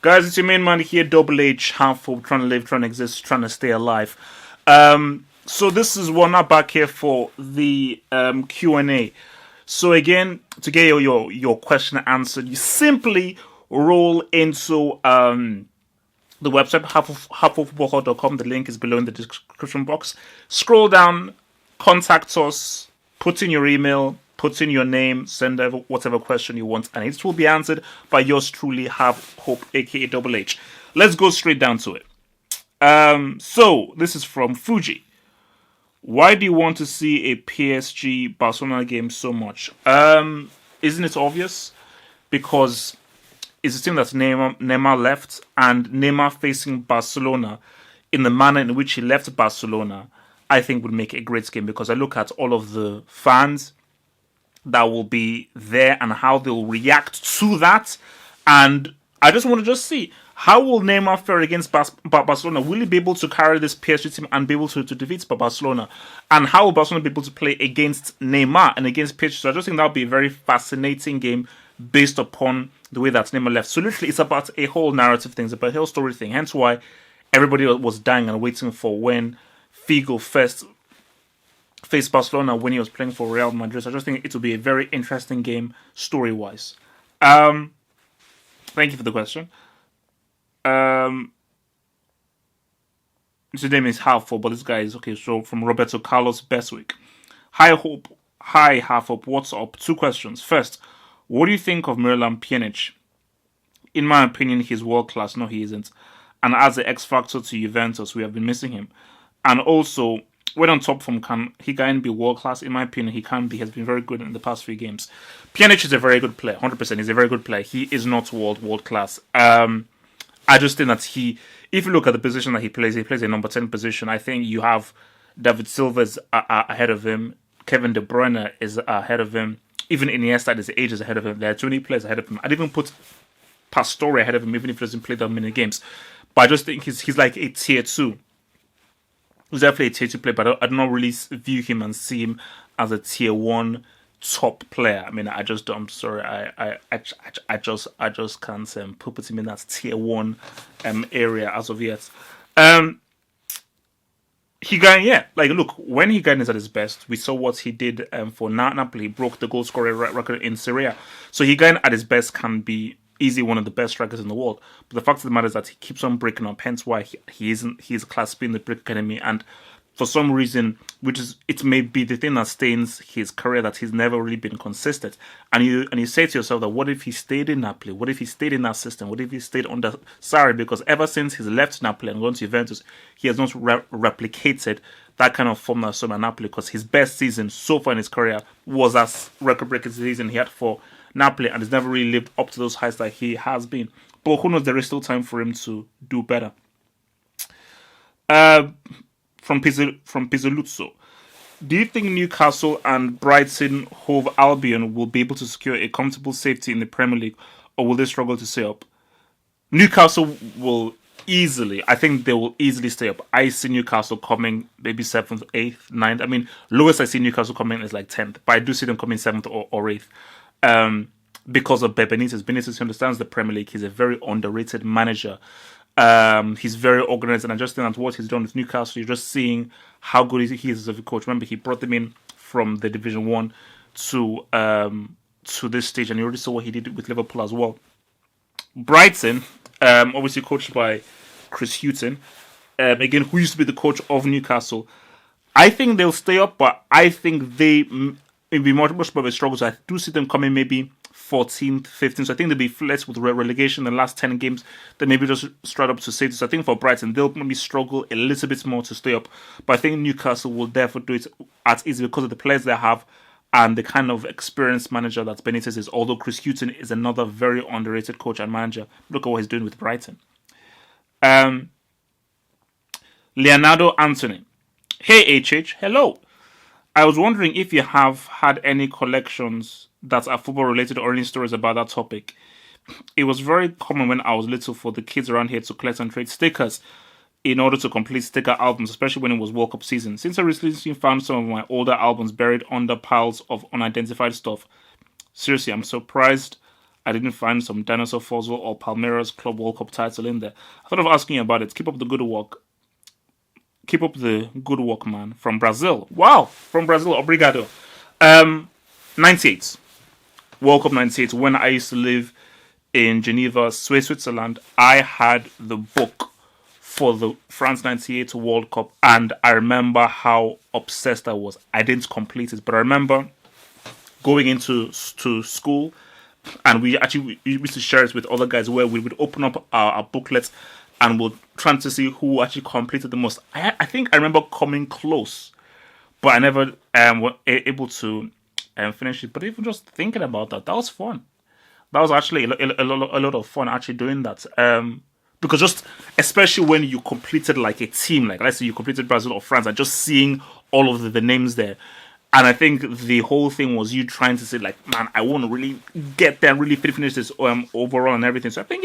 Guys, it's your main man here, Double H, half hope, trying to live, trying to exist, trying to stay alive. So this is one up back here for the Q&A. So again, to get your question answered, you simply roll into the website, halfoffootball.com. The link is below in the description box. Scroll down, contact us, put in your email, put in your name, send whatever question you want, and it will be answered by yours truly, Half Hope, aka Double H. Let's go straight down to it. So this is from Fuji. Why do you want to see a PSG Barcelona game so much? Isn't it obvious? Because it's a team that Neymar left, and Neymar facing Barcelona in the manner in which he left Barcelona, I think would make a great game, because I look at all of the fans that will be there and how they'll react to that, and I just want to see how will Neymar fare against Barcelona. Will he be able to carry this PSG team and be able to defeat Barcelona, and how will Barcelona be able to play against Neymar and against PSG? So I just think that would be a very fascinating game based upon the way that Neymar left. So literally it's about a whole narrative thing, it's about a whole story thing, hence why everybody was dying and waiting for when Figo first faced Barcelona when he was playing for Real Madrid. So I just think it will be a very interesting game story-wise. Thank you for the question. His name is Halfo, but this guy is okay. So from Roberto Carlos Bestwick. Hi Half Hope, what's up? 2 questions. First, what do you think of Miralem Pjanic? In my opinion, he's world class. No, he isn't. And as the X factor to Juventus, we have been missing him. And also, when on top from, can he can be world class? In my opinion, he can be. He has been very good in the past few games. Pjanic is a very good player, 100%. He's a very good player. He is not world class. I just think that if you look at the position that he plays a number 10 position. I think you have David Silva's ahead of him. Kevin De Bruyne is ahead of him. Even Iniesta at his age is ahead of him. There are 20 players ahead of him. I'd even put Pastore ahead of him, even if he doesn't play that many games. But I just think he's like a tier 2. He's definitely a tier 2 player, but I do not really view him and see him as a tier 1 top player. I mean, I just don't. I'm sorry. I just can't put him in that tier 1 area as of yet. Look, when Higuain is at his best, we saw what he did for Napoli. He broke the goal scorer record in Serie A. So Higuain at his best can be easily one of the best strikers in the world. But the fact of the matter is that he keeps on breaking up, hence why he's Class B in the Brick Academy. And for some reason, it may be the thing that stains his career, that he's never really been consistent. And you say to yourself that what if he stayed in Napoli? What if he stayed in that system? What if he stayed under Sarri? Because ever since he's left Napoli and gone to Juventus, he has not replicated that kind of form that saw at Napoli, because his best season so far in his career was that record-breaking season he had for Napoli, and has never really lived up to those heights that he has been. But who knows, there is still time for him to do better. From Pizzoluzzo. Do you think Newcastle and Brighton Hove Albion will be able to secure a comfortable safety in the Premier League, or will they struggle to stay up? Newcastle will I think they will easily stay up. I see Newcastle coming maybe 7th, 8th, 9th. I mean, lowest I see Newcastle coming is like 10th, but I do see them coming 7th or 8th. Because of Benitez. Benitez understands the Premier League. He's a very underrated manager. He's very organized, and I just think that what he's done with Newcastle, you're just seeing how good he is as a coach. Remember, he brought them in from the Division 1 to this stage, and you already saw what he did with Liverpool as well. Brighton, obviously coached by Chris Hughton, again, who used to be the coach of Newcastle. I think they'll stay up, but I think it'll be much more of a struggle. So I do see them coming maybe 14th, 15th. So I think they'll be flirts with relegation in the last 10 games. They maybe just straight up to safety. So I think for Brighton, they'll maybe struggle a little bit more to stay up. But I think Newcastle will therefore do it as easy because of the players they have and the kind of experienced manager that Benitez is. Although Chris Hughton is another very underrated coach and manager. Look at what he's doing with Brighton. Leonardo Anthony. Hey HH, hello. I was wondering if you have had any collections that are football related or any stories about that topic. It was very common when I was little for the kids around here to collect and trade stickers in order to complete sticker albums, especially when it was World Cup season. Since I recently found some of my older albums buried under piles of unidentified stuff. Seriously, I'm surprised I didn't find some Dinosaur Fossil or Palmeiras Club World Cup title in there. I thought of asking you about it. Keep up the good work. Keep up the good work, man. From Brazil. Wow. From Brazil. Obrigado. 98. World Cup 98. When I used to live in Geneva, Switzerland, I had the book for the France 98 World Cup, and I remember how obsessed I was. I didn't complete it, but I remember going into school, and we used to share it with other guys, where we would open up our booklets and we'll try to see who actually completed the most. I think I remember coming close, but I never was able to finish it. But even just thinking about that was fun. That was actually a lot of fun actually doing that. Because just, especially when you completed like a team, like let's say you completed Brazil or France, and just seeing all of the names there. And I think the whole thing was you trying to say like, man, I want to really get there and really finish this overall and everything. So I think,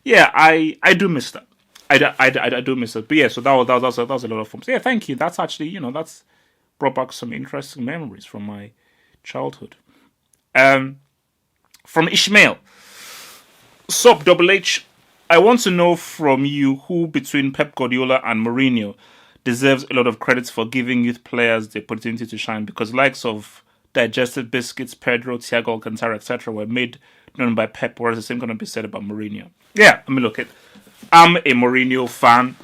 yeah, I do miss that. I do miss it. But yeah, so that was a lot of fun. So yeah, thank you. That's actually, that's brought back some interesting memories from my childhood. From Ishmael. Sup, Double H. I want to know from you who between Pep Guardiola and Mourinho deserves a lot of credit for giving youth players the opportunity to shine, because likes of Digestive Biscuits, Pedro, Thiago Alcantara, etc. were made known by Pep, whereas the same cannot be said about Mourinho. Yeah, I mean, look, I'm a Mourinho fan.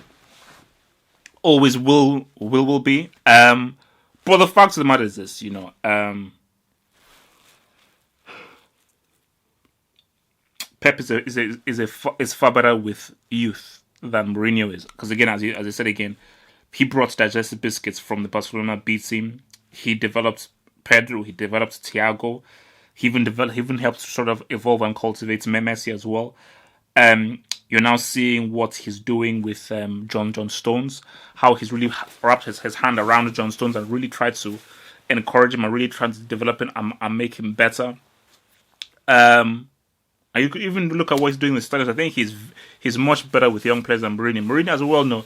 Always will be. But the fact of the matter is this, Pep is far better with youth than Mourinho is, because again, as I said again, he brought Digestive Biscuits from the Barcelona B team. He developed Pedro. He developed Thiago. He even helped sort of evolve and cultivate Messi as well. You're now seeing what he's doing with John Stones. How he's really wrapped his hand around John Stones and really tried to encourage him and really tried to develop him and make him better. And you could even look at what he's doing with studies. I think he's much better with young players than Mourinho. Mourinho, as we well know,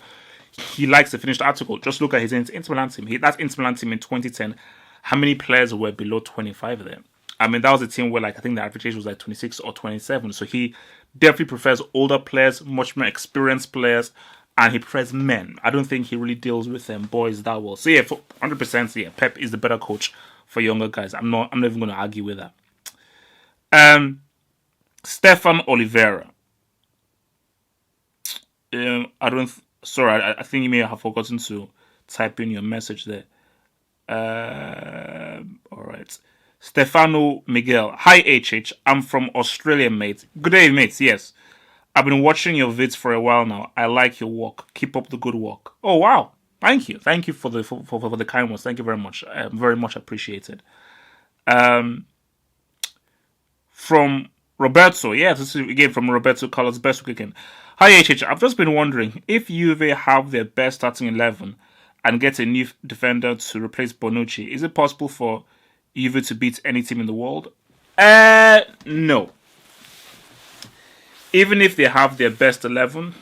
he likes the finished article. Just look at his Inter Milan team. That Inter Milan team in 2010, how many players were below 25 there? I mean, that was a team where I think the average age was 26 or 27. So he definitely prefers older players, much more experienced players, and he prefers men. I don't think he really deals with boys that well. So yeah, for 100%, yeah, Pep is the better coach for younger guys. I'm not even going to argue with that. Stefan Oliveira. I think you may have forgotten to type in your message there. Alright. Stefano Miguel. Hi HH, I'm from Australia, mate. Good day, mates. Yes. I've been watching your vids for a while now. I like your work. Keep up the good work. Oh wow. Thank you. Thank you for the kind words. Thank you very much. Very much appreciated. From Roberto, yeah, this is again from Roberto Carlos Best again. Hi HH, I've just been wondering if Juve have their best starting 11 and get a new defender to replace Bonucci. Is it possible for Juve to beat any team in the world? No. Even if they have their best 11,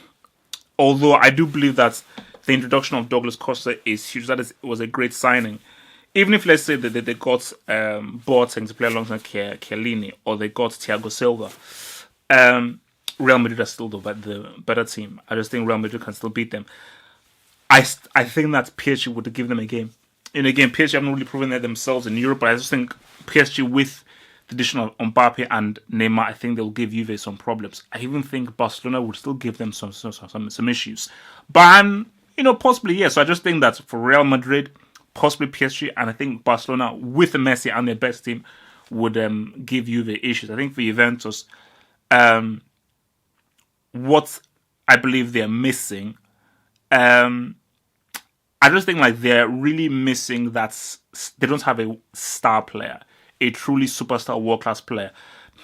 although I do believe that the introduction of Douglas Costa is huge, it was a great signing. Even if, let's say, that they got Boateng to play alongside Chiellini, or they got Thiago Silva, Real Madrid are still the better team. I just think Real Madrid can still beat them. I think that PSG would give them a game. And again, PSG haven't really proven that themselves in Europe, but I just think PSG with the addition of Mbappe and Neymar, I think they'll give Juve some problems. I even think Barcelona would still give them some issues. But, possibly, yes. So I just think that for Real Madrid, possibly PSG, and I think Barcelona with Messi and their best team would give Juve issues. I think for Juventus, what I believe they're missing, I just think they're really missing that they don't have a star player, a truly superstar world-class player.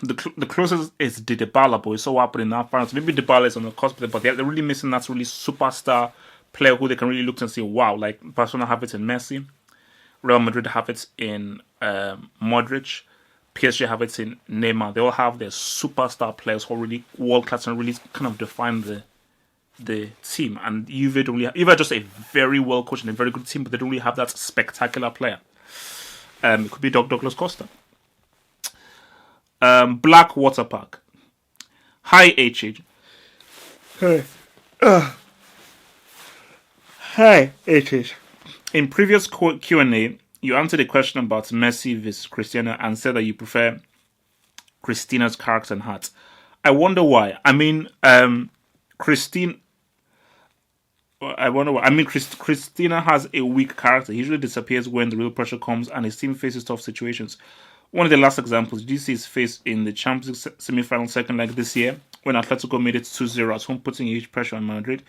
The closest is Dybala, but it's so happening in that finals. Maybe Dybala is on the cusp of it, but they're really missing that really superstar player who they can really look and say, wow, like Barcelona have it in Messi, Real Madrid have it in Modric, PSG have it in Neymar. They all have their superstar players who are really world class and really kind of define the team. And Juve are just a very well coached and a very good team, but they don't really have that spectacular player. It could be Douglas Costa. Black Water Park. Hi, HH. Hey. Hi, HH. In previous Q&A, you answered a question about Messi vs Cristiano and said that you prefer Christina's character and heart. I wonder why. I mean, Christine. I wonder why. I mean, Christina has a weak character. He usually disappears when the real pressure comes and his team faces tough situations. One of the last examples, did you see his face in the Champions League semi-final second leg this year when Atletico made it 2-0 at home, putting a huge pressure on Madrid?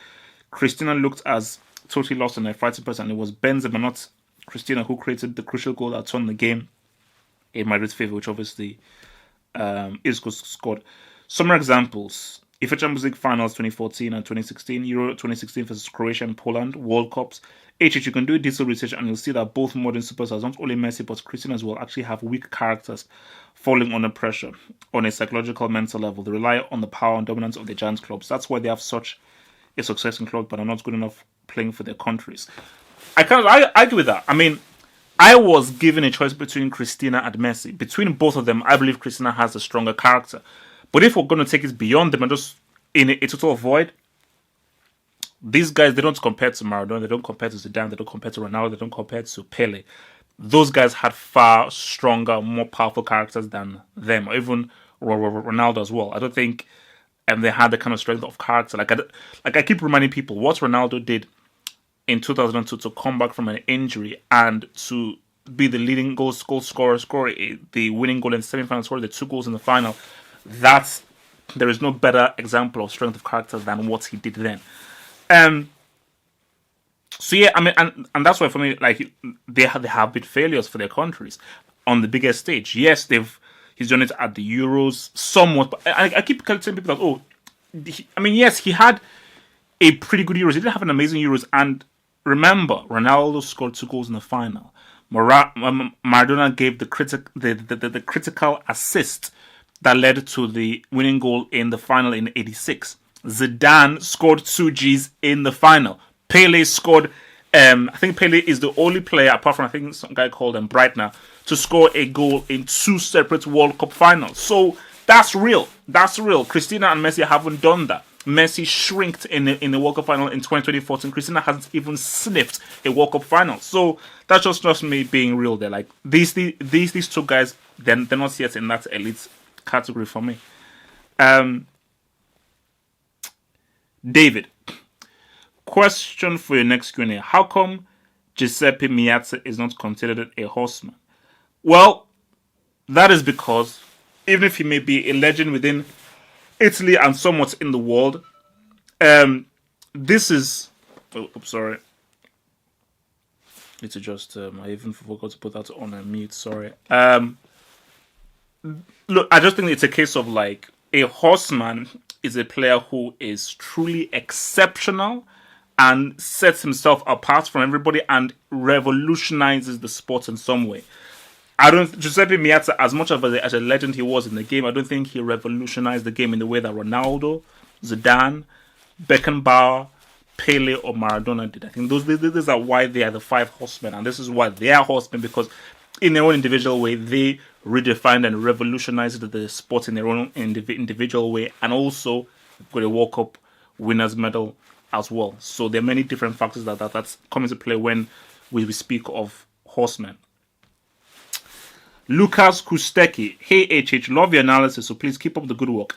Christina looked as totally lost on her fighting person. It was Benzema, not Christina, who created the crucial goal that turned the game in Madrid's favour, which obviously Isco scored. Some more examples. UEFA Champions League finals 2014 and 2016, Euro 2016 versus Croatia and Poland, World Cups. You can do a detailed research and you'll see that both modern superstars, not only Messi but Cristiano as well, actually have weak characters falling under pressure on a psychological, mental level. They rely on the power and dominance of the giant clubs. That's why they have such a success in club, but are not good enough playing for their countries. I argue with that. I mean, I was given a choice between Christina and Messi. Between both of them, I believe Christina has a stronger character. But if we're going to take it beyond them and just in a total void, these guys, they don't compare to Maradona, they don't compare to Zidane, they don't compare to Ronaldo, they don't compare to Pele. Those guys had far stronger, more powerful characters than them, or even Ronaldo as well. I don't think they had the kind of strength of character. I keep reminding people what Ronaldo did in 2002 to come back from an injury and to be the leading goal scorer, the winning goal in the semi-final, score the 2 goals in the final. There is no better example of strength of character than what he did then. So yeah, I mean, and that's why for me, like they have been failures for their countries on the biggest stage. Yes, he's done it at the Euros somewhat, but I keep telling people that yes, he had a pretty good Euros. He didn't have an amazing Euros, and remember, Ronaldo scored 2 goals in the final. Maradona gave the critical assist that led to the winning goal in the final in '86. Zidane scored 2 Gs in the final. Pele scored. I think Pele is the only player, apart from I think some guy called Brighton, to score a goal in 2 separate World Cup finals. So that's real. That's real. Christina and Messi haven't done that. Messi shrinked in the World Cup final in 2014. Christina hasn't even sniffed a World Cup final. So that's just me being real there. Like these 2 guys, they're not yet in that elite category for me. David, question for your next Q&A. How come Giuseppe Meazza is not considered a horseman? Well, that is because even if he may be a legend within Italy and somewhat in the world, this is... sorry. Need to just... I even forgot to put that on a mute, sorry. Look, I just think it's a case of like a horseman is a player who is truly exceptional and sets himself apart from everybody and revolutionizes the sport in some way. Giuseppe Meazza, as much of as a legend he was in the game, I don't think he revolutionized the game in the way that Ronaldo, Zidane, Beckenbauer, Pele or Maradona did. I think these are why they are the 5 horsemen, and this is why they are horsemen, because in their own individual way, they redefined and revolutionized the sport in their own individual way, and also got a World Cup winners medal as well. So there are many different factors that's come into play when we speak of horsemen. Lucas Kusteki, hey HH, love your analysis, so please keep up the good work.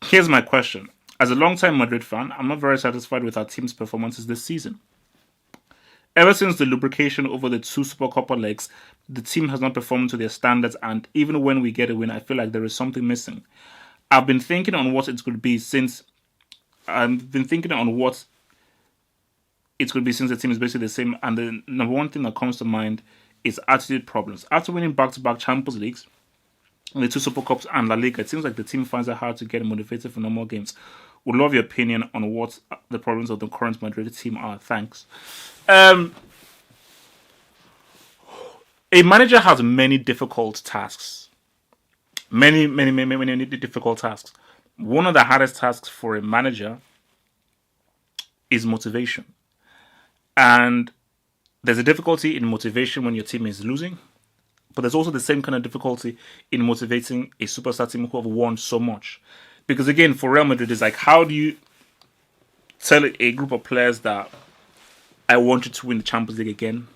Here's my question. As a long-time Madrid fan, I'm not very satisfied with our team's performances this season. Ever since the lubrication over the 2 Super Copa legs, the team has not performed to their standards, and even when we get a win, I feel like there is something missing. I've been thinking on what it could be since the team is basically the same, and the number one thing that comes to mind is attitude problems. After winning back-to-back Champions Leagues, the 2 Super Cups and La Liga, it seems like the team finds it hard to get motivated for normal games. Would love your opinion on what the problems of the current Madrid team are. Thanks. A manager has many difficult tasks. Many difficult tasks. One of the hardest tasks for a manager is motivation. And there's a difficulty in motivation when your team is losing, But there's also the same kind of difficulty in motivating a superstar team who have won so much. Because again, for Real Madrid, it's like, how do you tell a group of players that I want you to win the Champions League again?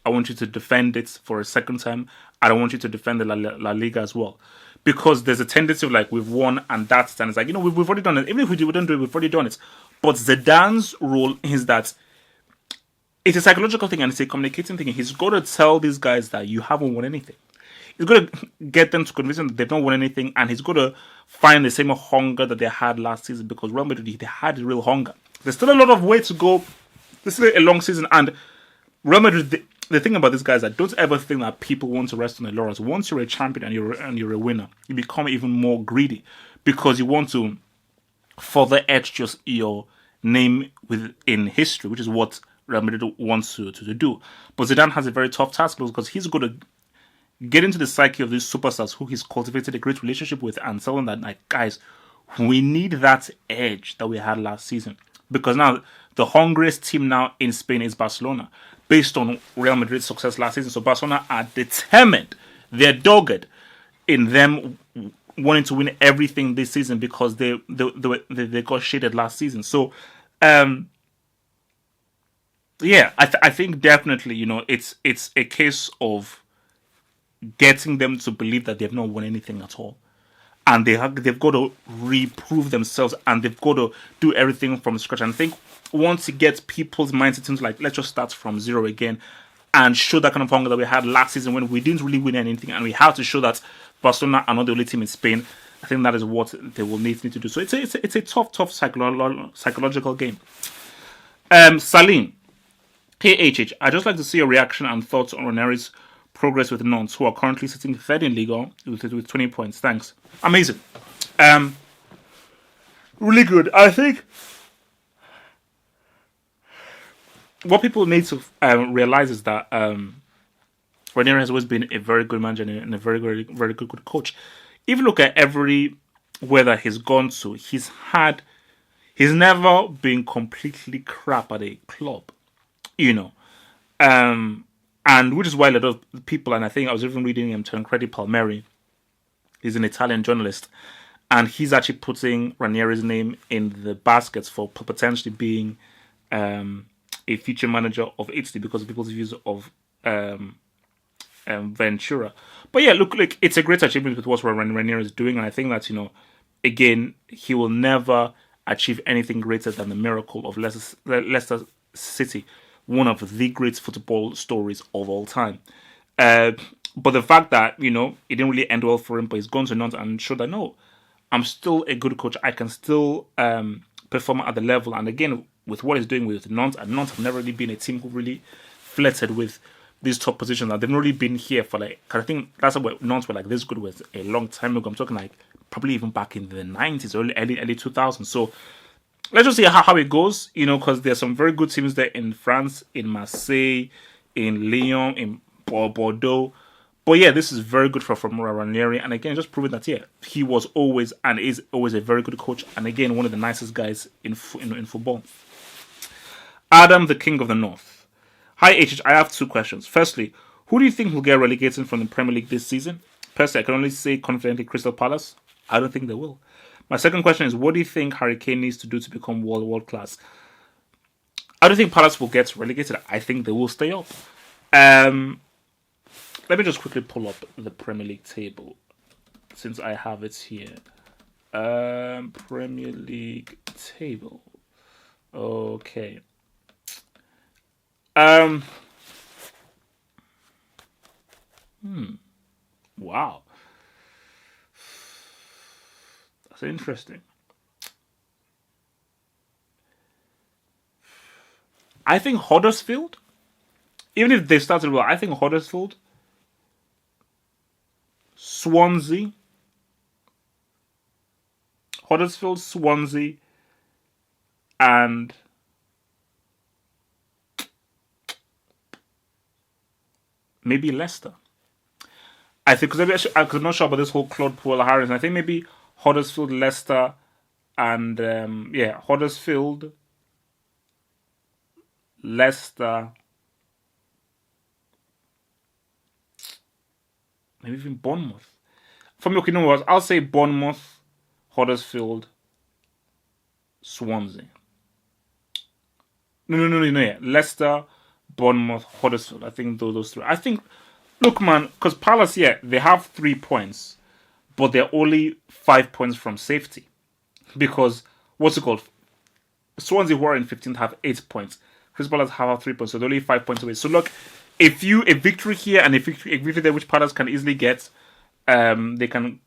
I want you to defend it for a second time. I don't want you to defend the La Liga as well. Because there's a tendency of like, we've won and that's done. It's like, we've already done it. Even if we don't do it, we've already done it. But Zidane's role is that it's a psychological thing and it's a communicating thing. He's got to tell these guys that you haven't won anything. He's got to get them to convince them that they've not won anything, and he's got to find the same hunger that they had last season, because Real Madrid, they had real hunger. There's still a lot of way to go. There's still a long season, and Real Madrid, the thing about these guys, I don't ever think that people want to rest on their laurels. Once you're a champion and you're a winner, you become even more greedy because you want to further etch just your name within history, which is what Real Madrid wants to do. But Zidane has a very tough task because he's got to get into the psyche of these superstars who he's cultivated a great relationship with and tell them that, like, guys, we need that edge that we had last season. Because now the hungriest team now in Spain is Barcelona, based on Real Madrid's success last season. So Barcelona are determined, they're dogged in them wanting to win everything this season because they got shaded last season. So, yeah, I think definitely, it's a case of getting them to believe that they've not won anything at all. And they've got to reprove themselves, and they've got to do everything from scratch. And I think once you get people's mindsets into like, let's just start from zero again and show that kind of hunger that we had last season when we didn't really win anything, and we had to show that Barcelona are not the only team in Spain. I think that is what they will need to do. So it's a tough psychological game. Salim, KHH, I'd just like to see your reaction and thoughts on Ranieri's progress with Nantes, who are currently sitting third in Liga with 20 points. Thanks. Amazing. Really good. I think what people need to realize is that Ranieri has always been a very good manager and a very, very, very good coach. If you look at everywhere that he's gone to, he's never been completely crap at a club, and which is why a lot of people, and I think I was even reading him, Tancredi Palmieri, he's an Italian journalist, and he's actually putting Ranieri's name in the baskets for potentially being a future manager of Italy because of people's views of Ventura. But yeah, look, it's a great achievement with what Ranieri is doing, and I think that, again, he will never achieve anything greater than the miracle of Leicester City, one of the great football stories of all time. But the fact that, it didn't really end well for him, but he's gone to Nantes and showed that, no, I'm still a good coach. I can still perform at the level. And again, with what he's doing with Nantes, and Nantes have never really been a team who really flirted with these top positions. They've not really been here for cause I think that's what Nantes were like this good with a long time ago. I'm talking probably even back in the 90s, early 2000s. So let's just see how it goes, because there's some very good teams there in France, in Marseille, in Lyon, in Bordeaux. But yeah, this is very good from Ranieri. And again, just proving that, yeah, he was always and is always a very good coach. And again, one of the nicest guys in football. Adam, the King of the North. Hi, HH. I have two questions. Firstly, who do you think will get relegated from the Premier League this season? Personally, I can only say confidently Crystal Palace. I don't think they will. My second question is, what do you think Harry Kane needs to do to become world class? I don't think Palace will get relegated. I think they will stay up. Let me just quickly pull up the Premier League table since I have it here. Premier League table. Okay. Wow. That's interesting. I think Huddersfield, even if they started well, I think Huddersfield, Swansea, and maybe Leicester. I think because I'm not sure about this whole Claude Puel Harris. I think maybe Huddersfield, Leicester, and Huddersfield, Leicester, maybe even Bournemouth. For me, okay, you know what? I'll say Bournemouth, Huddersfield, Swansea. No, yeah. Leicester, Bournemouth, Huddersfield. I think those three. I think, look, man, because Palace, yeah, they have 3 points, but they're only 5 points from safety. Because, what's it called? Swansea, who are in 15th, have 8 points. Crystal Palace have 3 points, so they're only 5 points away. So, look, a victory here and a victory there, which Palace can easily get, they can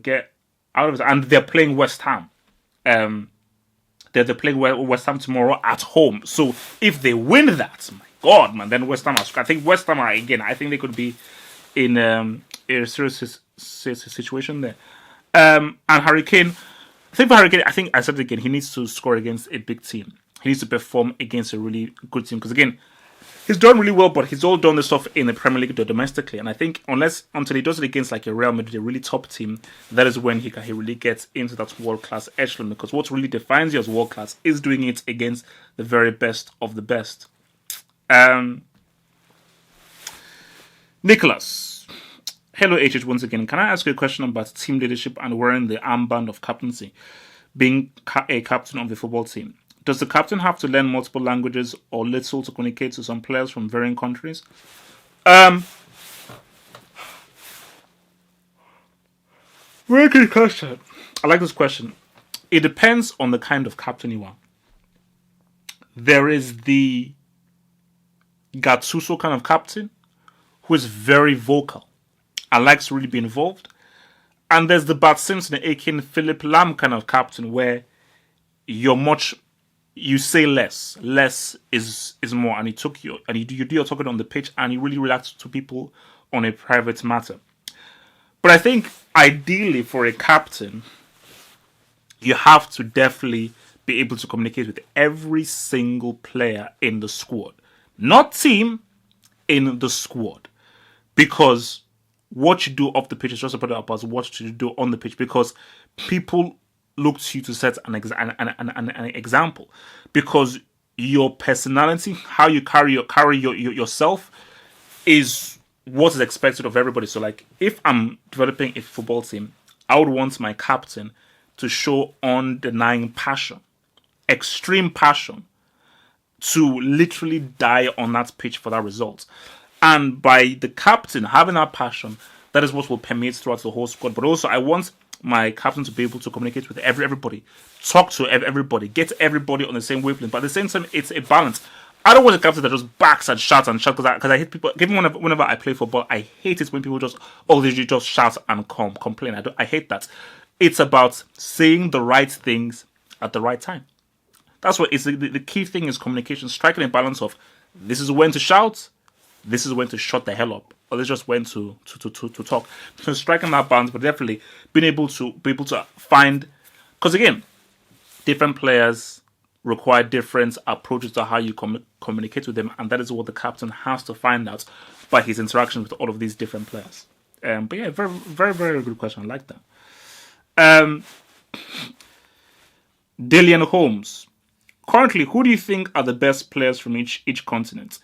get out of it. And they're playing West Ham. They're playing West Ham tomorrow at home. So if they win that, my God, man, then West Ham I think West Ham I think they could be in a serious situation there. And Harry Kane, I think I said it again, he needs to score against a big team. He needs to perform against a really good team. Because again, he's done really well, but he's all done this stuff in the Premier League or domestically. And I think until he does it against like a Real Madrid, a really top team, that is when he really gets into that world-class echelon. Because what really defines you as world-class is doing it against the very best of the best. Nicholas. Hello, HH, once again. Can I ask you a question about team leadership and wearing the armband of captaincy, being a captain of the football team? Does the captain have to learn multiple languages or little to communicate to some players from varying countries? Very good question. I like this question. It depends on the kind of captain you are. There is the Gattuso kind of captain who is very vocal and likes to really be involved. And there's the Bart Simpson, aka Philip Lam kind of captain where you say less. Less is more, and you do your talking on the pitch, and you really relax to people on a private matter. But I think ideally for a captain, you have to definitely be able to communicate with every single player in the squad, not team, in the squad, because what you do off the pitch is just about what you do on the pitch, because people look to you to set an example, because your personality, how you carry yourself, is what is expected of everybody. So, like, if I'm developing a football team, I would want my captain to show undenying passion, extreme passion, to literally die on that pitch for that result. And by the captain having that passion, that is what will permeate throughout the whole squad. But also, I want my captain to be able to communicate with everybody, talk to everybody, get everybody on the same wavelength. But at the same time, it's a balance. I don't want a captain that just backs and shouts because I hate people. Even whenever I play football, I hate it when people they just shout and complain. I hate that. It's about saying the right things at the right time. That's what it's the key thing is communication, striking a balance of this is when to shout, this is when to shut the hell up, or this is just when to talk. So striking that balance, but definitely being able to find, because again, different players require different approaches to how you communicate with them, and that is what the captain has to find out by his interaction with all of these different players. But yeah, very, very, very good question. I like that. Dillian Holmes. Currently, who do you think are the best players from each continent?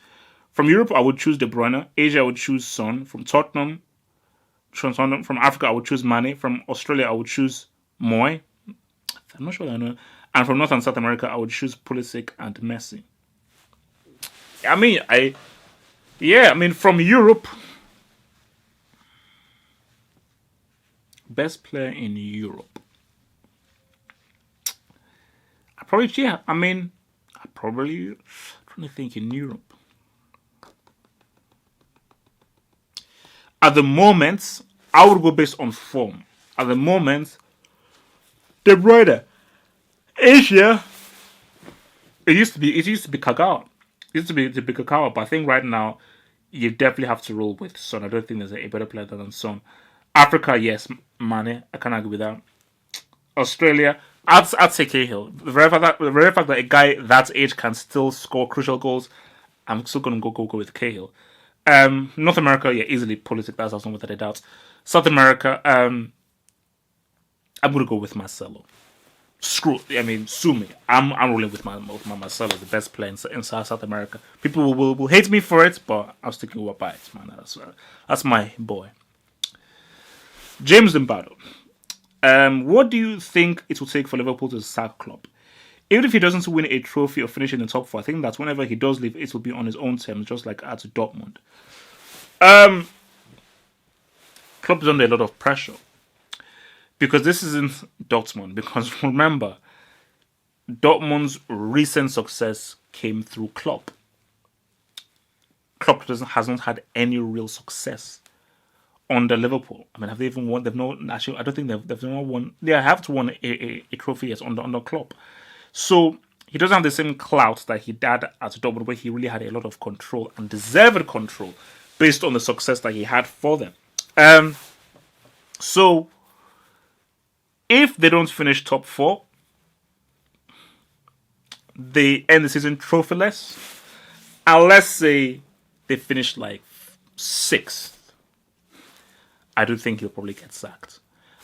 From Europe, I would choose De Bruyne. Asia, I would choose Son. From Tottenham, from Africa, I would choose Mane. From Australia, I would choose Moy. I'm not sure what I know. And from North and South America, I would choose Pulisic and Messi. I mean, from Europe, best player in Europe. I'm trying to think in Europe. At the moment, I would go based on form. At the moment, De Bruyne. Asia, it used to be Kagawa. It used to be Kagawa, but I think right now you definitely have to roll with Son. I don't think there's a better player than Son. Africa, yes, Mane. I can't argue with that. Australia, I'd say Cahill. The very fact that a guy that age can still score crucial goals, I'm still going to go with Cahill. North America, yeah, easily Pulisic. That's also without a doubt. South America, I'm going to go with Marcelo. Sue me. I'm rolling with my Marcelo, the best player in South America. People will hate me for it, but I'm sticking by it, man. That's my boy. James Zimbado. What do you think it will take for Liverpool to sack Klopp? Even if he doesn't win a trophy or finish in the top four, I think that whenever he does leave, it will be on his own terms, just like at Dortmund. Klopp is under a lot of pressure because this isn't Dortmund. Because remember, Dortmund's recent success came through Klopp. Klopp has not had any real success under Liverpool. I mean, have they even won? They've not actually. I don't think they've not won. They have won a trophy yes under Klopp. So he doesn't have the same clout that he had at Dortmund, where he really had a lot of control and deserved control based on the success that he had for them. So if they don't finish top four, they end the season trophyless. And let's say they finish like sixth, I do think he'll probably get sacked.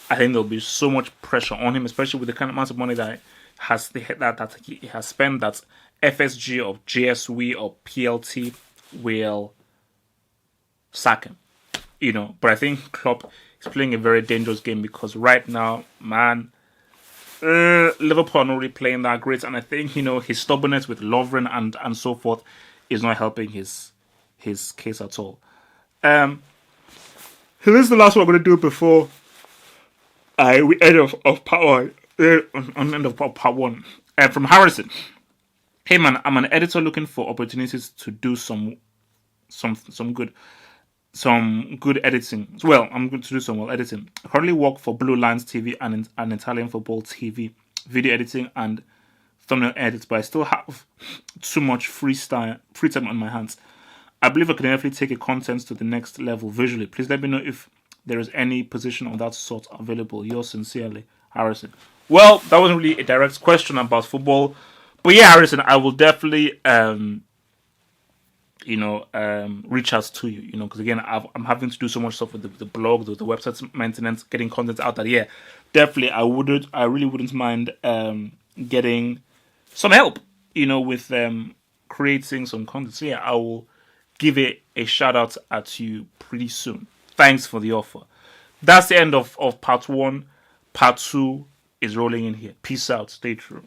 I think there'll be so much pressure on him, especially with the kind of amount of money that he has spent. That FSG or GSW or PLT will sack him. But I think Klopp is playing a very dangerous game because right now, man, Liverpool are not really playing that great, and I think his stubbornness with Lovren and so forth is not helping his case at all. This is the last one I'm going to do before we end of part one. On end of part one, from Harrison. Hey man, I'm an editor looking for opportunities to do some good editing. Well, I'm going to do some editing. I currently work for Blue Lines TV and an Italian football TV, video editing and thumbnail edits, but I still have too much free time on my hands. I believe I can definitely take a content to the next level visually. Please let me know if there is any position of that sort available. Yours sincerely, Harrison. Well, that wasn't really a direct question about football, but yeah, Harrison, I will definitely reach out to you, because again, I'm having to do so much stuff with the blog, the website maintenance, getting content out there. Yeah, definitely, I really wouldn't mind getting some help, with creating some content. So yeah, I will give it a shout out at you pretty soon. Thanks for the offer. That's the end of part one. Part two is rolling in here. Peace out. Stay true.